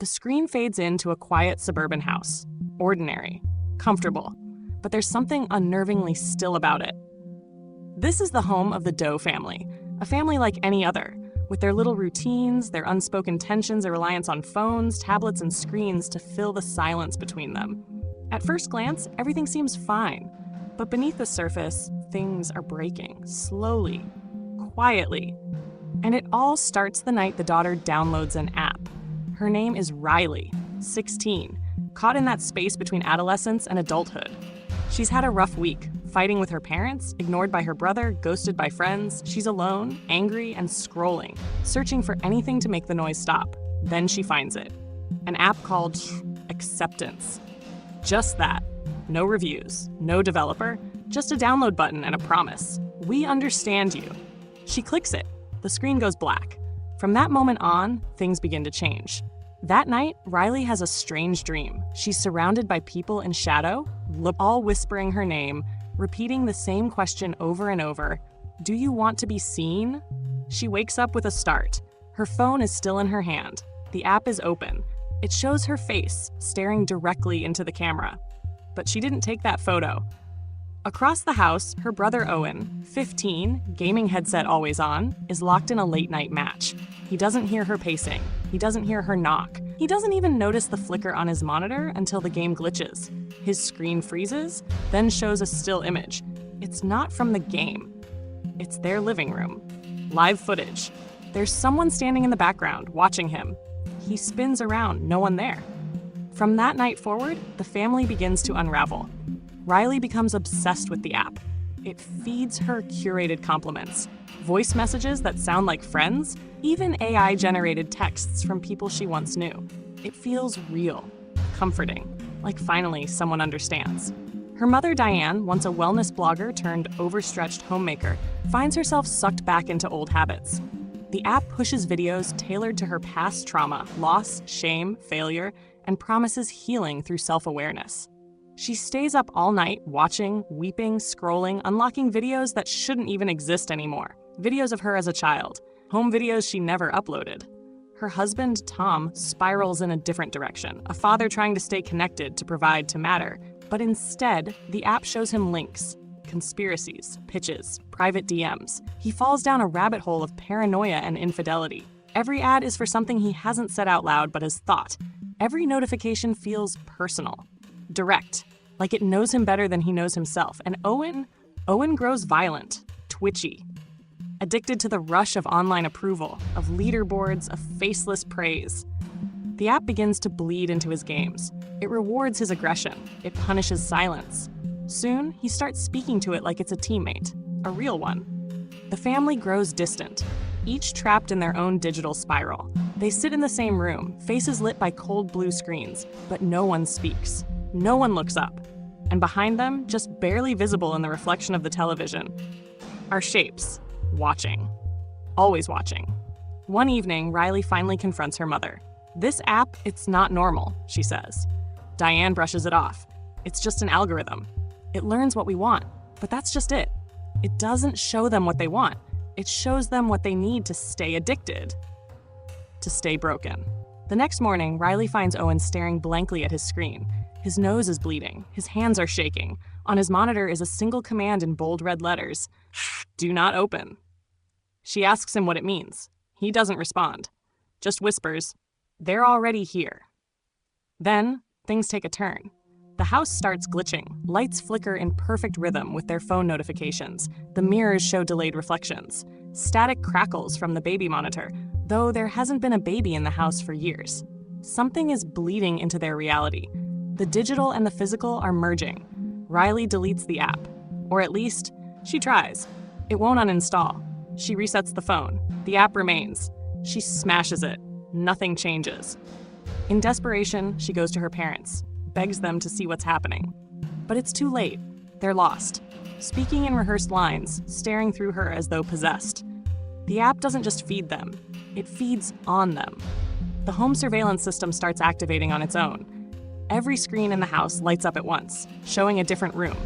The screen fades into a quiet suburban house. Ordinary, comfortable, but there's something unnervingly still about it. This is the home of the Doe family, a family like any other, with their little routines, their unspoken tensions, their reliance on phones, tablets, and screens to fill the silence between them. At first glance, everything seems fine, but beneath the surface, things are breaking, slowly, quietly. And it all starts the night the daughter downloads an app. Her name is Riley, 16, caught in that space between adolescence and adulthood. She's had a rough week, fighting with her parents, ignored by her brother, ghosted by friends. She's alone, angry, and scrolling, searching for anything to make the noise stop. Then she finds it. An app called Acceptance. Just that. No reviews, no developer, just a download button and a promise. We understand you. She clicks it. The screen goes black. From that moment on, things begin to change. That night, Riley has a strange dream. She's surrounded by people in shadow, all whispering her name, repeating the same question over and over. Do you want to be seen? She wakes up with a start. Her phone is still in her hand. The app is open. It shows her face, staring directly into the camera. But she didn't take that photo. Across the house, her brother Owen, 15, gaming headset always on, is locked in a late-night match. He doesn't hear her pacing. He doesn't hear her knock. He doesn't even notice the flicker on his monitor until the game glitches. His screen freezes, then shows a still image. It's not from the game. It's their living room. Live footage. There's someone standing in the background, watching him. He spins around, no one there. From that night forward, the family begins to unravel. Riley becomes obsessed with the app. It feeds her curated compliments, voice messages that sound like friends, even AI-generated texts from people she once knew. It feels real, comforting, like finally someone understands. Her mother, Diane, once a wellness blogger turned overstretched homemaker, finds herself sucked back into old habits. The app pushes videos tailored to her past trauma, loss, shame, failure, and promises healing through self-awareness. She stays up all night, watching, weeping, scrolling, unlocking videos that shouldn't even exist anymore. Videos of her as a child, home videos she never uploaded. Her husband, Tom, spirals in a different direction, a father trying to stay connected, to provide, to matter. But instead, the app shows him links, conspiracies, pitches, private DMs. He falls down a rabbit hole of paranoia and infidelity. Every ad is for something he hasn't said out loud but has thought. Every notification feels personal. Direct, like it knows him better than he knows himself. And Owen grows violent, twitchy, addicted to the rush of online approval, of leaderboards, of faceless praise. The app begins to bleed into his games. It rewards his aggression. It punishes silence. Soon, he starts speaking to it like it's a teammate, a real one. The family grows distant, each trapped in their own digital spiral. They sit in the same room, faces lit by cold blue screens, but no one speaks. No one looks up, and behind them, just barely visible in the reflection of the television, are shapes, watching, always watching. One evening, Riley finally confronts her mother. "This app, it's not normal," she says. Diane brushes it off. "It's just an algorithm. It learns what we want, but that's just it. It doesn't show them what they want. It shows them what they need to stay addicted, to stay broken." The next morning, Riley finds Owen staring blankly at his screen. His nose is bleeding. His hands are shaking. On his monitor is a single command in bold red letters: "Do not open." She asks him what it means. He doesn't respond, just whispers, "They're already here." Then, things take a turn. The house starts glitching. Lights flicker in perfect rhythm with their phone notifications. The mirrors show delayed reflections. Static crackles from the baby monitor, though there hasn't been a baby in the house for years. Something is bleeding into their reality. The digital and the physical are merging. Riley deletes the app, or at least, she tries. It won't uninstall. She resets the phone. The app remains. She smashes it. Nothing changes. In desperation, she goes to her parents, begs them to see what's happening. But it's too late. They're lost, speaking in rehearsed lines, staring through her as though possessed. The app doesn't just feed them, it feeds on them. The home surveillance system starts activating on its own. Every screen in the house lights up at once, showing a different room.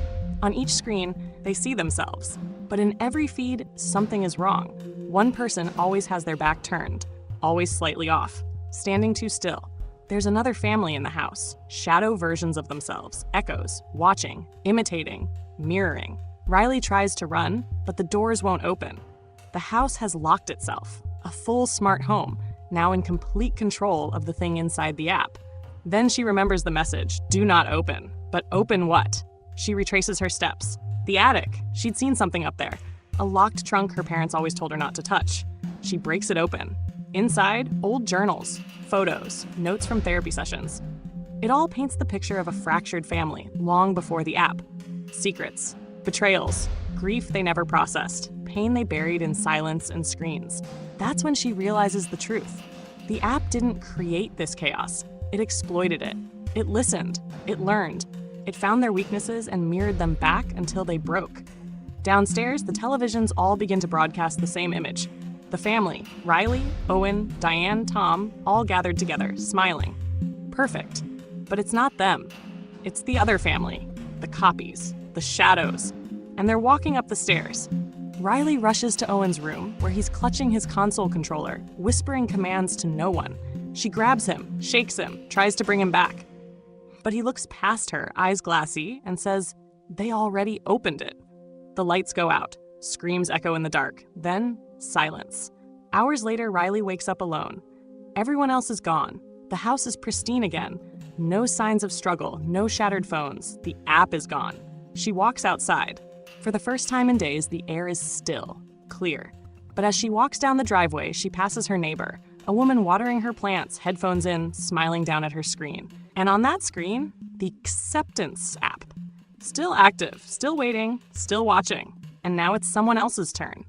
On each screen, they see themselves. But in every feed, something is wrong. One person always has their back turned, always slightly off, standing too still, There's another family in the house, shadow versions of themselves, echoes, watching, imitating, mirroring. Riley tries to run, but the doors won't open. The house has locked itself, a full smart home, now in complete control of the thing inside the app. Then she remembers the message, do not open. But open what? She retraces her steps. The attic. She'd seen something up there. A locked trunk her parents always told her not to touch. She breaks it open. Inside, old journals, photos, notes from therapy sessions. It all paints the picture of a fractured family long before the app. Secrets, betrayals, grief they never processed, pain they buried in silence and screens. That's when she realizes the truth. The app didn't create this chaos. It exploited it. It listened. It learned. It found their weaknesses and mirrored them back until they broke. Downstairs, the televisions all begin to broadcast the same image. The family, Riley, Owen, Diane, Tom, all gathered together, smiling. Perfect. But it's not them. It's the other family, the copies, the shadows. And they're walking up the stairs. Riley rushes to Owen's room, where he's clutching his console controller, whispering commands to no one. She grabs him, shakes him, tries to bring him back. But he looks past her, eyes glassy, and says, "They already opened it." The lights go out. Screams echo in the dark. Then, silence. Hours later, Riley wakes up alone. Everyone else is gone. The house is pristine again. No signs of struggle, no shattered phones. The app is gone. She walks outside. For the first time in days, the air is still, clear. But as she walks down the driveway, she passes her neighbor, a woman watering her plants, headphones in, smiling down at her screen. And on that screen, the acceptance app. Still active, still waiting, still watching. And now it's someone else's turn.